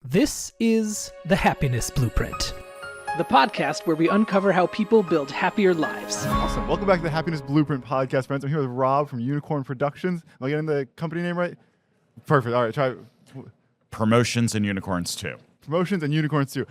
This is The Happiness Blueprint, the podcast where we uncover how people build happier lives. Awesome. Welcome back to the Happiness Blueprint podcast, friends. I'm here with Rob from Unicorn Productions. Am I getting the company name right? Perfect. All right, try Promotions and Unicorns too. Promotions and Unicorns too.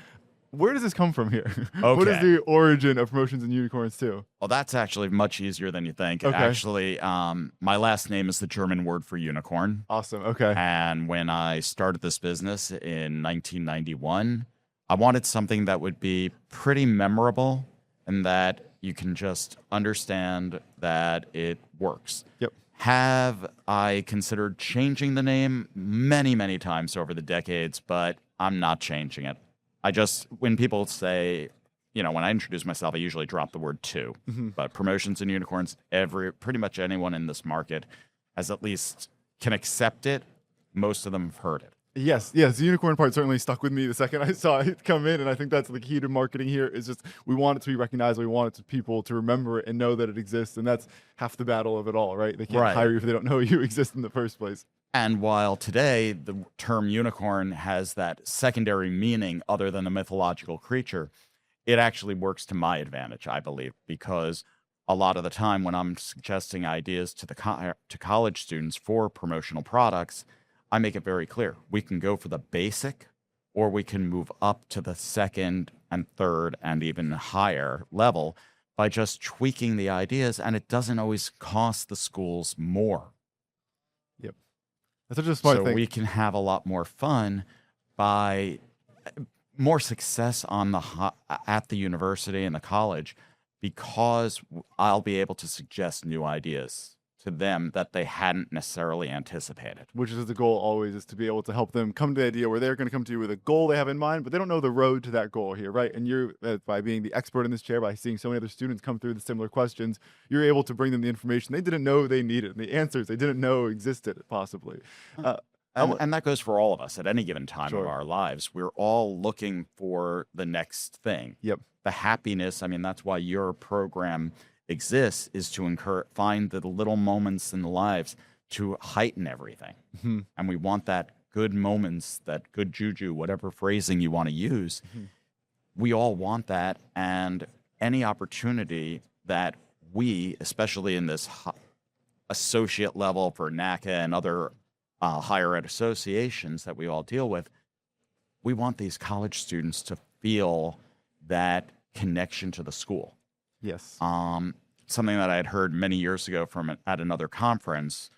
Where does this come from here? Okay. What is the origin of Promotions and Unicorns too? Well, that's actually much easier than you think. Okay. Actually, my last name is the German word for unicorn. Awesome. Okay. And when I started this business in 1991, I wanted something that would be pretty memorable and that you can just understand that it works. Yep. Have I considered changing the name many, many times over the decades, but I'm not changing it. When people say, when I introduce myself, I usually drop the word "to." Mm-hmm. But Promotions and Unicorns, pretty much anyone in this market has at least can accept it. Most of them have heard it. Yes, the unicorn part certainly stuck with me the second I saw it come in, and I think that's the key to marketing here is just we want it to be recognized, we want it to people to remember it and know that it exists, and that's half the battle of it all, right? They can't hire you if they don't know you exist in the first place. And while today the term unicorn has that secondary meaning other than a mythological creature, it actually works to my advantage, I believe, because a lot of the time when I'm suggesting ideas to college students for promotional products, I make it very clear. We can go for the basic, or we can move up to the second and third and even higher level by just tweaking the ideas, and it doesn't always cost the schools more. Yep. That's such a smart thing. So we can have a lot more fun by more success at the university and the college because I'll be able to suggest new ideas to them that they hadn't necessarily anticipated. Which is the goal always, is to be able to help them come to the idea where they're going to come to you with a goal they have in mind, but they don't know the road to that goal here, right? And you're, by being the expert in this chair, by seeing so many other students come through the similar questions, you're able to bring them the information they didn't know they needed, and the answers they didn't know existed, possibly. And that goes for all of us at any given time Sure. of our lives. We're all looking for the next thing. Yep. The happiness, that's why your program exists, is to find the little moments in the lives to heighten everything. Mm-hmm. And we want that good moments, that good juju, whatever phrasing you want to use. Mm-hmm. We all want that. And any opportunity that we, especially in this associate level for NACA and other higher ed associations that we all deal with, we want these college students to feel that connection to the school. Yes. Something that I had heard many years ago at another conference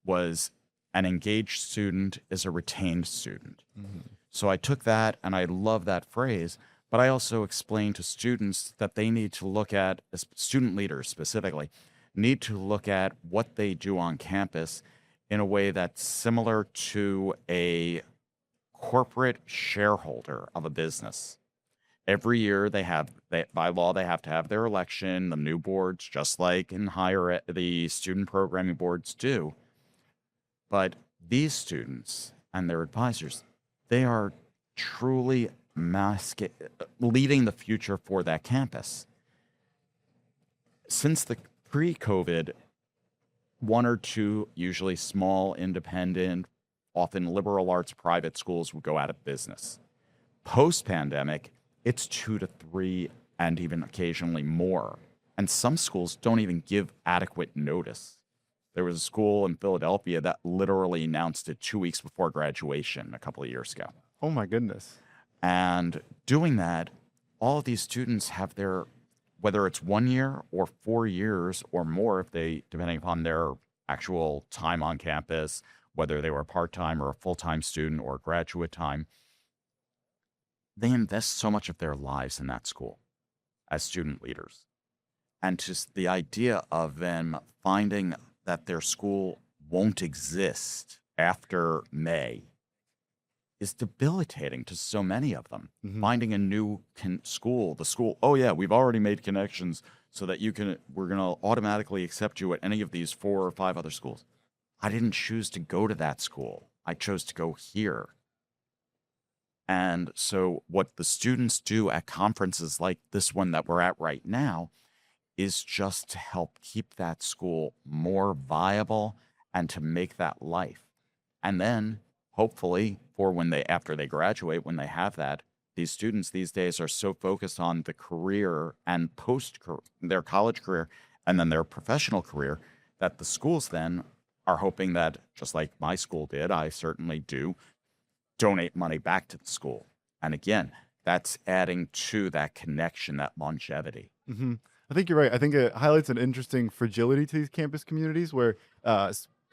was an engaged student is a retained student. Mm-hmm. So I took that and I love that phrase, but I also explained to students that they need to look at, as student leaders specifically, need to look at what they do on campus in a way that's similar to a corporate shareholder of a business. Every year by law, they have to have their election, the new boards, just like in higher ed, the student programming boards do. But these students and their advisors, they are truly leading the future for that campus. Since the pre-COVID, one or two, usually small, independent, often liberal arts private schools would go out of business. Post-pandemic, it's 2 to 3 and even occasionally more. And some schools don't even give adequate notice. There was a school in Philadelphia that literally announced it 2 weeks before graduation a couple of years ago. Oh my goodness. And doing that, all of these students have whether it's 1 year or 4 years or more, depending upon their actual time on campus, whether they were a part-time or a full-time student or graduate time, they invest so much of their lives in that school as student leaders. And just the idea of them finding that their school won't exist after May is debilitating to so many of them. Mm-hmm. Finding a new school, oh yeah, we've already made connections so that we're going to automatically accept you at any of these 4 or 5 other schools. I didn't choose to go to that school. I chose to go here. And so what the students do at conferences like this one that we're at right now is just to help keep that school more viable and to make that life. And then hopefully before, after they graduate, when they have that, these students these days are so focused on the career and their college career and then their professional career that the schools then are hoping that, just like my school did, I certainly do, donate money back to the school. And again, that's adding to that connection, that longevity. hmm I think you're right. I think it highlights an interesting fragility to these campus communities where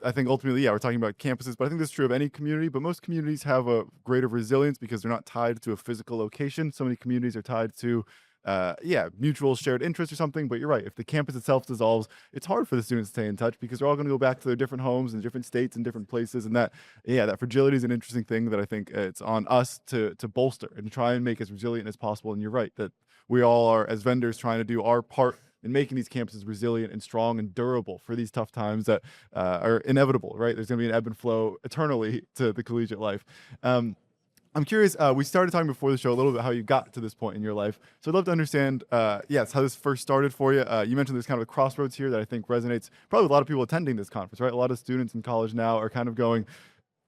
I think ultimately, yeah, we're talking about campuses, but I think this is true of any community. But most communities have a greater resilience because they're not tied to a physical location. So many communities are tied to, mutual shared interest or something. But you're right. If the campus itself dissolves, it's hard for the students to stay in touch because they're all going to go back to their different homes and different states and different places. And that fragility is an interesting thing that I think it's on us to bolster and try and make as resilient as possible. And you're right that we all are, as vendors, trying to do our part in making these campuses resilient and strong and durable for these tough times that are inevitable, right? There's going to be an ebb and flow eternally to the collegiate life. I'm curious, we started talking before the show a little bit how you got to this point in your life. So I'd love to understand, how this first started for you. You mentioned there's kind of a crossroads here that I think resonates probably with a lot of people attending this conference, right? A lot of students in college now are kind of going,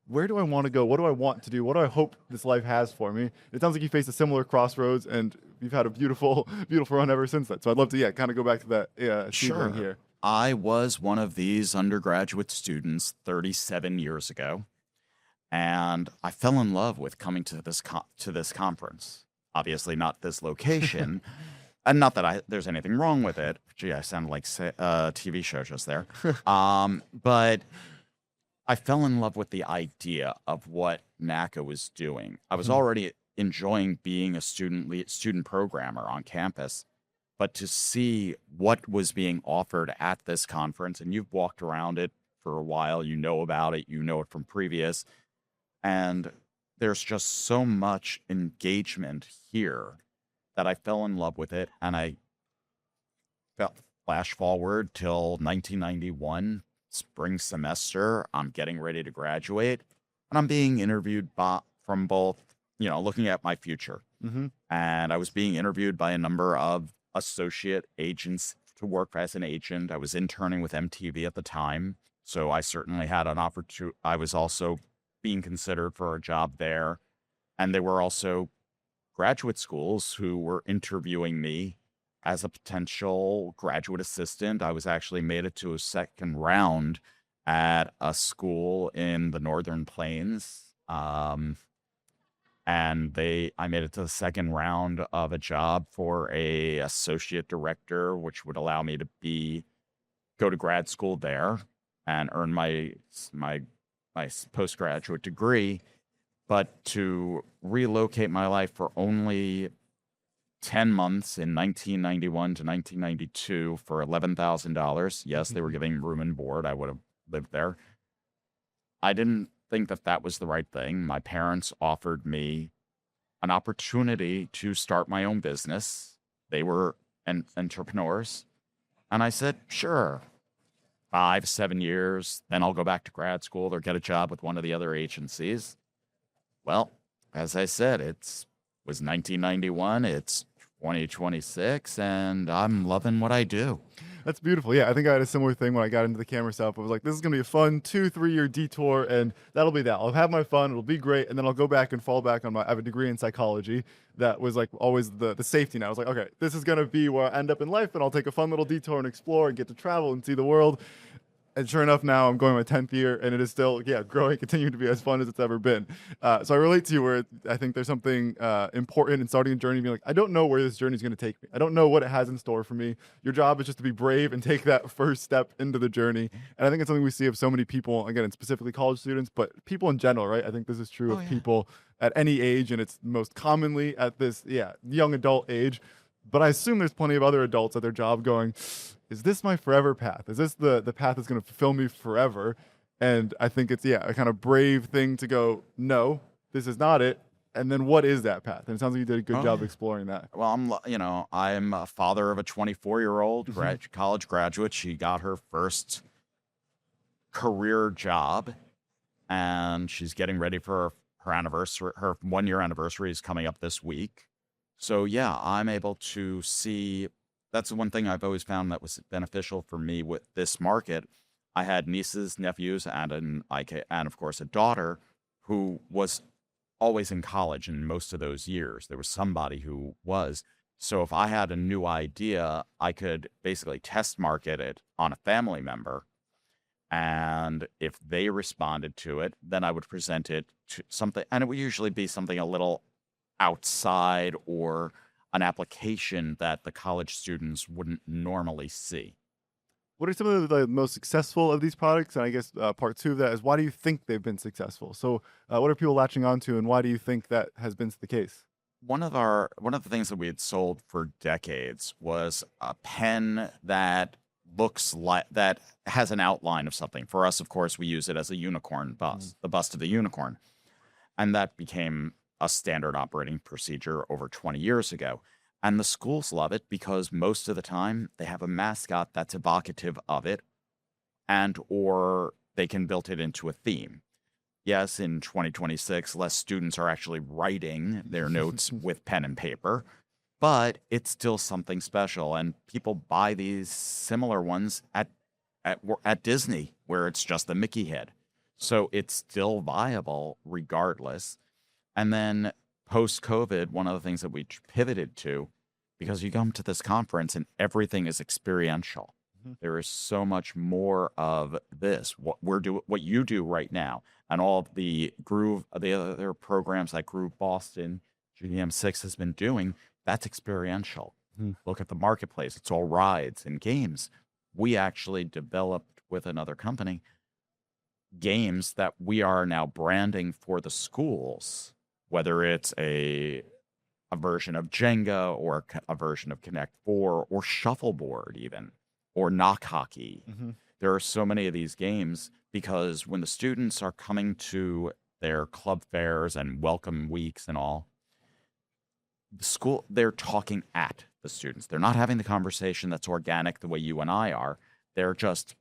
where do I want to go? What do I want to do? What do I hope this life has for me? It sounds like you faced a similar crossroads and you've had a beautiful, beautiful run ever since then. So I'd love to, kind of go back to that Sure. here. I was one of these undergraduate students 37 years ago, and I fell in love with coming to this conference. Obviously, not this location, and not that there's anything wrong with it. Gee, I sound like a TV show just there. But I fell in love with the idea of what NACA was doing. I was already enjoying being a student programmer on campus, but to see what was being offered at this conference, and you've walked around it for a while, you know about it, you know it from previous, and there's just so much engagement here that I fell in love with it, and I flash forward till 1991. Spring semester, I'm getting ready to graduate, and I'm being interviewed from both, looking at my future. Mm-hmm. And I was being interviewed by a number of associate agents to work as an agent. I was interning with MTV at the time, so I certainly had an opportunity. I was also being considered for a job there, and there were also graduate schools who were interviewing me as a potential graduate assistant. I was actually made it to a second round at a school in the Northern Plains. And I made it to the second round of a job for a associate director, which would allow me to go to grad school there and earn my postgraduate degree. But to relocate my life for only 10 months in 1991 to 1992 for $11,000. Yes, they were giving room and board. I would have lived there. I didn't think that was the right thing. My parents offered me an opportunity to start my own business. They were entrepreneurs. And I said, sure, 5-7 years, then I'll go back to grad school or get a job with one of the other agencies. Well, as I said, was 1991, it's 2026, and I'm loving what I do. That's beautiful. Yeah, I think I had a similar thing when I got into the camera stuff. I was like, this is going to be a fun 2-3 year detour, and that'll be that. I'll have my fun, it'll be great, and then I'll go back and fall back on I have a degree in psychology. That was like always the safety net. I was like, okay, this is going to be where I end up in life, and I'll take a fun little detour and explore and get to travel and see the world. And sure enough, now I'm going my 10th year, and it is still, growing, continuing to be as fun as it's ever been. So I relate to you where I think there's something important in starting a journey, being like, I don't know where this journey is going to take me. I don't know what it has in store for me. Your job is just to be brave and take that first step into the journey. And I think it's something we see of so many people, again, and specifically college students, but people in general, right? I think this is true of people at any age, and it's most commonly at this, young adult age. But I assume there's plenty of other adults at their job going, is this my forever path? Is this the path that's going to fulfill me forever? And I think it's, a kind of brave thing to go, no, this is not it. And then what is that path? And it sounds like you did a good job exploring that. Well, I'm a father of a 24-year-old college graduate. She got her first career job, and she's getting ready for her anniversary. Her 1-year anniversary is coming up this week. So, I'm able to see. That's the one thing I've always found that was beneficial for me with this market. I had nieces, nephews, and of course, a daughter who was always in college in most of those years. There was somebody who was. So if I had a new idea, I could basically test market it on a family member. And if they responded to it, then I would present it to something, and it would usually be something a little outside or an application that the college students wouldn't normally see. What are some of the most successful of these products? And I guess part two of that is, why do you think they've been successful? So what are people latching onto, and why do you think that has been the case? One of the things that we had sold for decades was a pen that looks like, that has an outline of something. For us, of course, we use it as a unicorn bust, the bust of the unicorn. And that became a standard operating procedure over 20 years ago. And the schools love it because most of the time they have a mascot that's evocative of it, and or they can build it into a theme. Yes, in 2026, less students are actually writing their notes with pen and paper, but it's still something special. And people buy these similar ones at Disney, where it's just the Mickey head. So it's still viable regardless. And then post-COVID, one of the things that we pivoted to, because you come to this conference and everything is experiential. There is so much more of this, what you do right now, and all of the other programs like Groove Boston, GDM6 has been doing. That's experiential. Look at the marketplace; it's all rides and games. We actually developed with another company games that we are now branding for the schools, whether it's a version of Jenga or a version of Connect 4 or Shuffleboard even, or Knock Hockey. There are so many of these games because when the students are coming to their club fairs and welcome weeks and all, the school, they're talking at the students. They're not having the conversation that's organic the way you and I are. They're just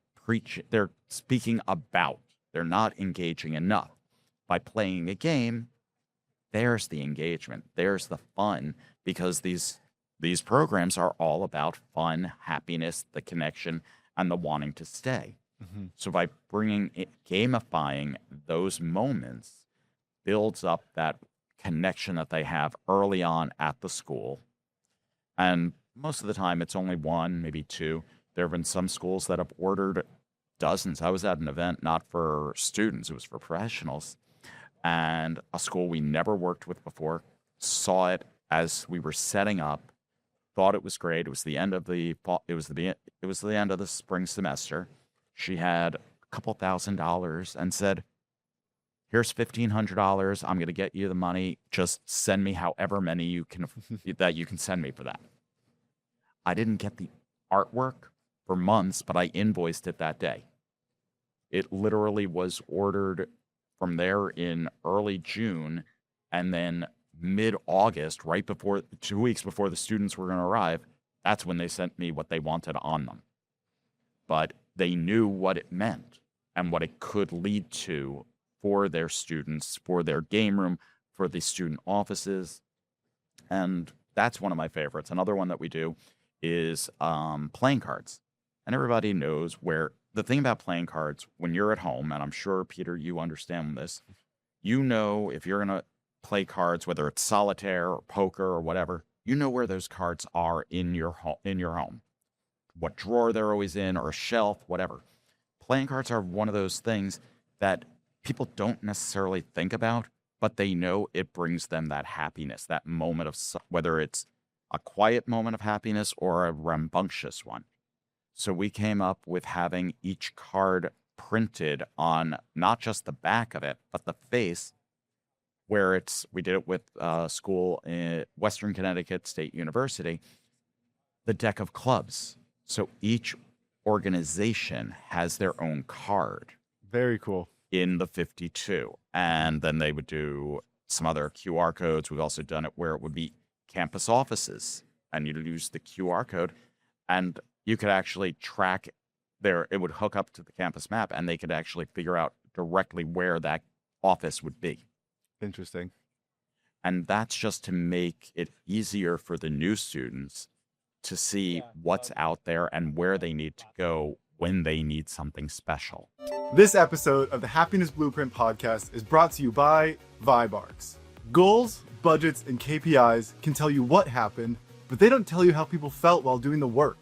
they're speaking about. They're not engaging enough. By playing a game, there's the engagement. There's the fun, because these programs are all about fun, happiness, the connection, and the wanting to stay. So by gamifying those moments, builds up that connection that they have early on at the school. And most of the time, it's only one, maybe two. There have been some schools that have ordered dozens. I was at an event not for students, it was for professionals. And a school we never worked with before saw it as we were setting up, thought it was great. It was the end of the fall, it was the end of the spring semester. She had a couple $1,000 and said, "Here's $1,500. I'm going to get you the money. Just send me however many you can that you can send me for that." I didn't get the artwork for months, but I invoiced it that day. It literally was ordered from there in early June, and then mid-August, right before 2 weeks before the students were going to arrive, that's when they sent me what they wanted on them. But they knew what it meant and what it could lead to for their students, for their game room, for the student offices. And that's one of my favorites. Another one that we do is playing cards. And everybody knows where the thing about playing cards, when you're at home, and I'm sure, Peter, you understand this, you know if you're going to play cards, whether it's solitaire or poker or whatever, you know where those cards are in your home, what drawer they're always in, or a shelf, whatever. Playing cards are one of those things that people don't necessarily think about, but they know it brings them that happiness, that moment of, whether it's a quiet moment of happiness or a rambunctious one. So we came up with having each card printed on not just the back of it, but the face, where we did it with a school in Western Connecticut State University, the deck of clubs. So each organization has their own card. Very cool. In the 52. And then they would do some other QR codes. We've also done it where it would be campus offices, and you'd use the QR code, and you could actually track it would hook up to the campus map, and they could actually figure out directly where that office would be. Interesting. And that's just to make it easier for the new students to see what's out there and where they need to go when they need something special. This episode of the Happiness Blueprint podcast is brought to you by Vibarks. Goals, budgets, and KPIs can tell you what happened, but they don't tell you how people felt while doing the work.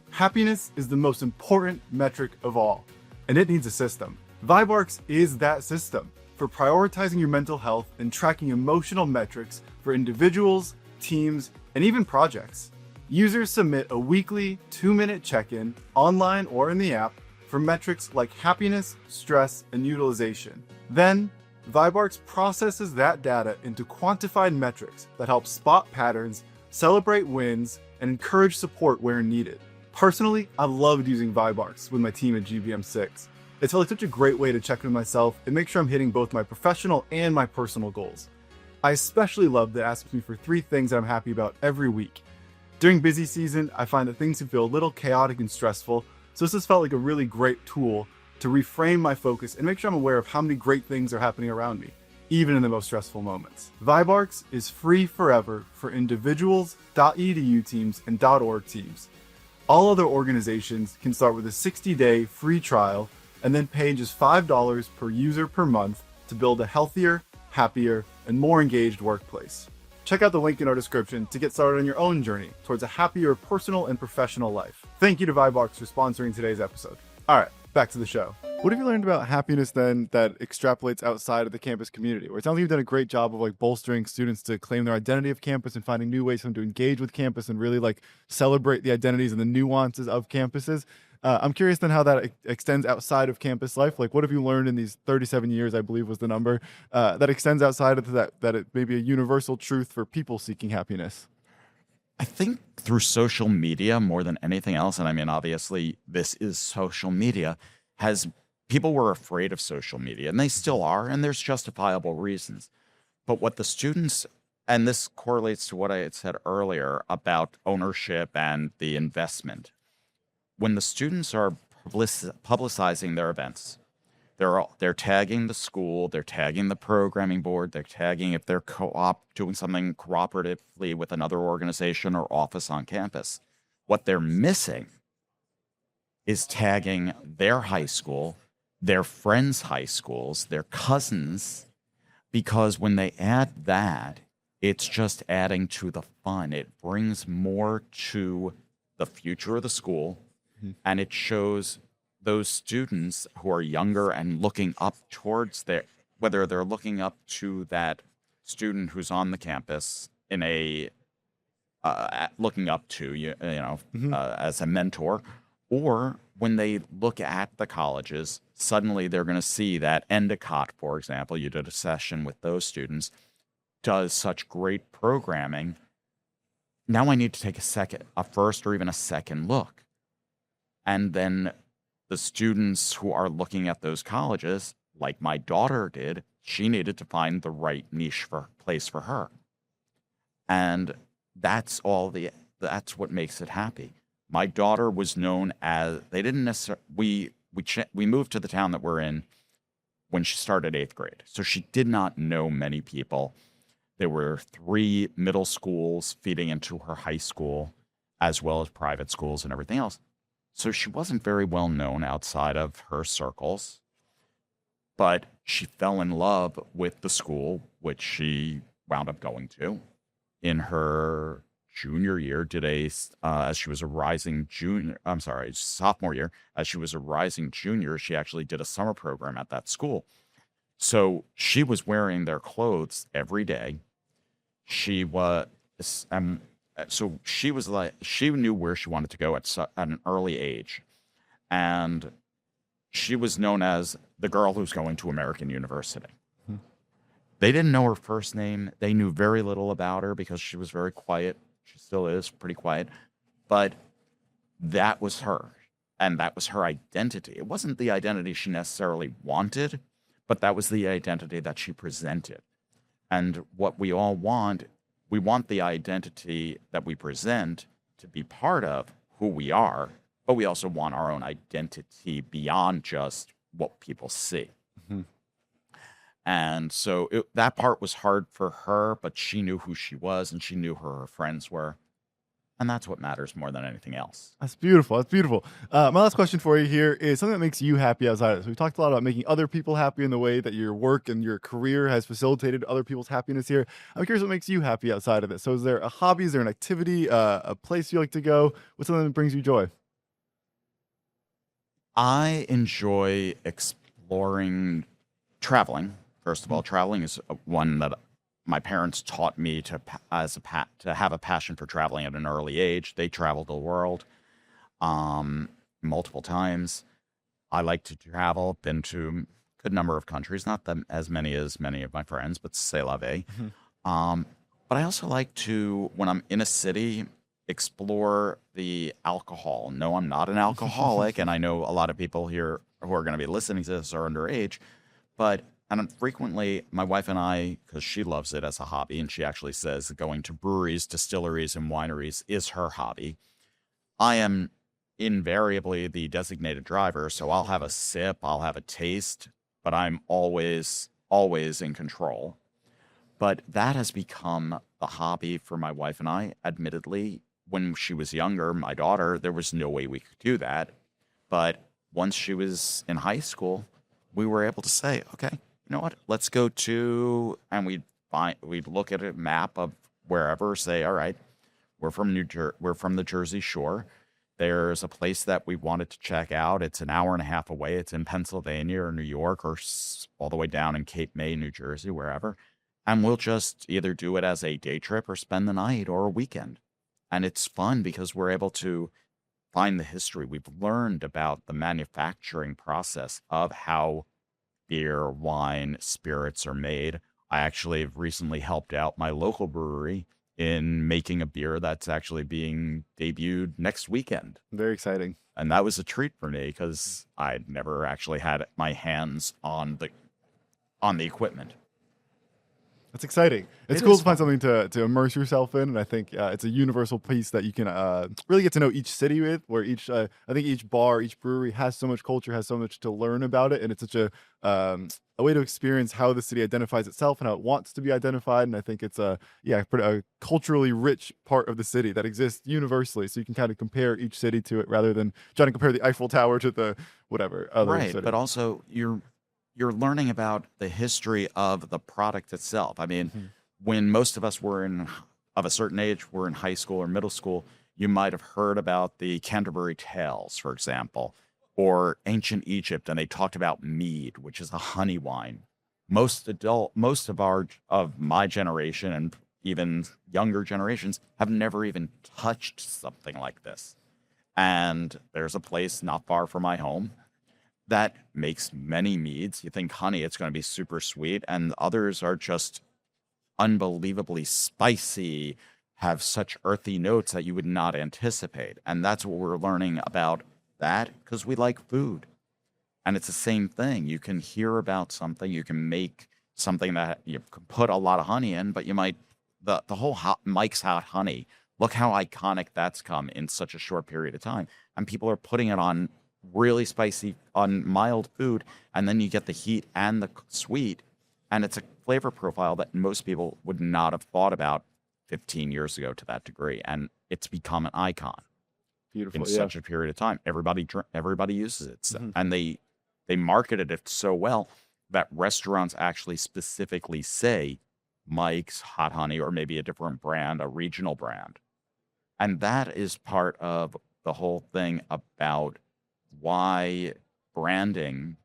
Happiness is the most important metric of all, and it needs a system. VibeArcs is that system for prioritizing your mental health and tracking emotional metrics for individuals, teams, and even projects. Users submit a weekly 2-minute check-in, online or in the app, for metrics like happiness, stress, and utilization. Then, VibeArcs processes that data into quantified metrics that help spot patterns, celebrate wins, and encourage support where needed. Personally, I loved using VibeArcs with my team at GBM6. It felt like such a great way to check in with myself and make sure I'm hitting both my professional and my personal goals. I especially love that it asks me for 3 things that I'm happy about every week. During busy season, I find that things can feel a little chaotic and stressful, so this has felt like a really great tool to reframe my focus and make sure I'm aware of how many great things are happening around me, even in the most stressful moments. VibeArcs is free forever for individuals, .edu teams, and .org teams. All other organizations can start with a 60-day free trial and then pay just $5 per user per month to build a healthier, happier, and more engaged workplace. Check out the link in our description to get started on your own journey towards a happier personal and professional life. Thank you to VibeArcs for sponsoring today's episode. All right, back to the show. What have you learned about happiness then that extrapolates outside of the campus community? Where it sounds like you've done a great job of like bolstering students to claim their identity of campus and finding new ways for them to engage with campus and really like celebrate the identities and the nuances of campuses. I'm curious then how that extends outside of campus life. Like, what have you learned in these 37 years, I believe was the number, that extends outside of that it may be a universal truth for people seeking happiness? I think through social media more than anything else, and I mean, obviously, this is social media, people were afraid of social media, and they still are, and there's justifiable reasons. But what the students, and this correlates to what I had said earlier about ownership and the investment. When the students are publicizing their events, they're tagging the school, they're tagging the programming board, they're tagging if they're doing something cooperatively with another organization or office on campus. What they're missing is tagging their high school, their friends' high schools, their cousins, because when they add that, it's just adding to the fun. It brings more to the future of the school. And it shows those students who are younger and looking up towards whether they're looking up to that student who's on the campus in looking up to as a mentor, or when they look at the colleges, suddenly they're going to see that Endicott, for example, you did a session with those students, does such great programming. Now I need to take a first or even a second look. And then the students who are looking at those colleges, like my daughter did, she needed to find the right niche place for her. And that's what makes it happy. My daughter was known as, they didn't necessarily, we moved to the town that we're in when she started 8th grade. So she did not know many people. There were 3 middle schools feeding into her high school, as well as private schools and everything else. So she wasn't very well known outside of her circles, but she fell in love with the school, which she wound up going to. In her junior year, as she was a rising junior, sophomore year, as she was a rising junior, she actually did a summer program at that school. So she was wearing their clothes every day. She was, so she was like, she knew where she wanted to go at an early age. And she was known as the girl who's going to American University. They didn't know her first name. They knew very little about her because she was very quiet. She still is pretty quiet. But that was her. And that was her identity. It wasn't the identity she necessarily wanted, but that was the identity that she presented. And what we all want, we want the identity that we present to be part of who we are, but we also want our own identity beyond just what people see. Mm-hmm. And so that part was hard for her, but she knew who she was and she knew who her friends were. And that's what matters more than anything else. That's beautiful. That's beautiful. My last question for you here is something that makes you happy outside of this. We've talked a lot about making other people happy in the way that your work and your career has facilitated other people's happiness here. I'm curious what makes you happy outside of this. So is there a hobby? Is there an activity, a place you like to go? What's something that brings you joy? I enjoy exploring traveling. First of all, traveling is one that my parents taught me to have a passion for traveling at an early age. They traveled the world multiple times. I like to travel. Been to a good number of countries, not as many as many of my friends, but c'est la vie. But I also like to, when I'm in a city, explore the alcohol. No, I'm not an alcoholic, and I know a lot of people here who are going to be listening to this are underage, and frequently, my wife and I, because she loves it as a hobby, and she actually says going to breweries, distilleries, and wineries is her hobby. I am invariably the designated driver, so I'll have a sip, I'll have a taste, but I'm always in control. But that has become a hobby for my wife and I. Admittedly, when she was younger, my daughter, there was no way we could do that. But once she was in high school, we were able to say, okay, you know what? Let's go to, and we'd look at a map of wherever, say, all right, we're from the Jersey Shore. There's a place that we wanted to check out. It's an hour and a half away. It's in Pennsylvania or New York or all the way down in Cape May, New Jersey, wherever. And we'll just either do it as a day trip or spend the night or a weekend. And it's fun because we're able to find the history. We've learned about the manufacturing process of how beer, wine, spirits are made. I actually have recently helped out my local brewery in making a beer that's actually being debuted next weekend. Very exciting. And that was a treat for me because I'd never actually had my hands on the equipment. That's exciting. It's It cool is to find something to immerse yourself in, and I think it's a universal piece that you can really get to know each city with. Where I think each bar, each brewery has so much culture, has so much to learn about it, and it's such a way to experience how the city identifies itself and how it wants to be identified. And I think it's a culturally rich part of the city that exists universally. So you can kind of compare each city to it rather than trying to compare the Eiffel Tower to the whatever other Right, city. but also you're learning about the history of the product itself. I mean, when most of us were of a certain age, were in high school or middle school, you might have heard about the Canterbury Tales, for example, or ancient Egypt, and they talked about mead, which is a honey wine. Most of my generation and even younger generations have never even touched something like this. And there's a place not far from my home that makes many meads. You think honey, it's going to be super sweet, and others are just unbelievably spicy, have such earthy notes that you would not anticipate. And that's what we're learning about that because we like food. And it's the same thing. You can hear about something, you can make something that you can put a lot of honey in, but you might, the whole Mike's Hot Honey, look how iconic that's come in such a short period of time. And people are putting it on really spicy, on mild food, and then you get the heat and the sweet, and it's a flavor profile that most people would not have thought about 15 years ago to that degree, and it's become an icon. Beautiful, in such a period of time. Everybody uses it, and they marketed it so well that restaurants actually specifically say Mike's Hot Honey or maybe a different brand, a regional brand, and that is part of the whole thing about why branding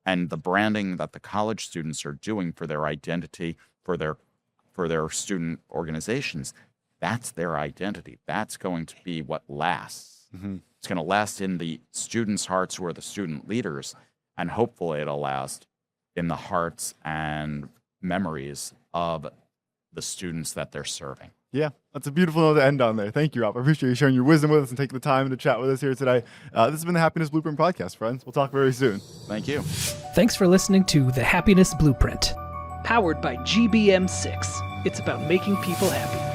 and the branding that the college students are doing for their identity, for their student organizations, that's their identity. That's going to be what lasts. It's going to last in the students' hearts who are the student leaders, and hopefully it'll last in the hearts and memories of the students that they're serving. Yeah, that's a beautiful note to end on there. Thank you, Rob. I appreciate you sharing your wisdom with us and taking the time to chat with us here today. This has been the Happiness Blueprint Podcast, friends. We'll talk very soon. Thank you. Thanks for listening to The Happiness Blueprint. Powered by GBM6. It's about making people happy.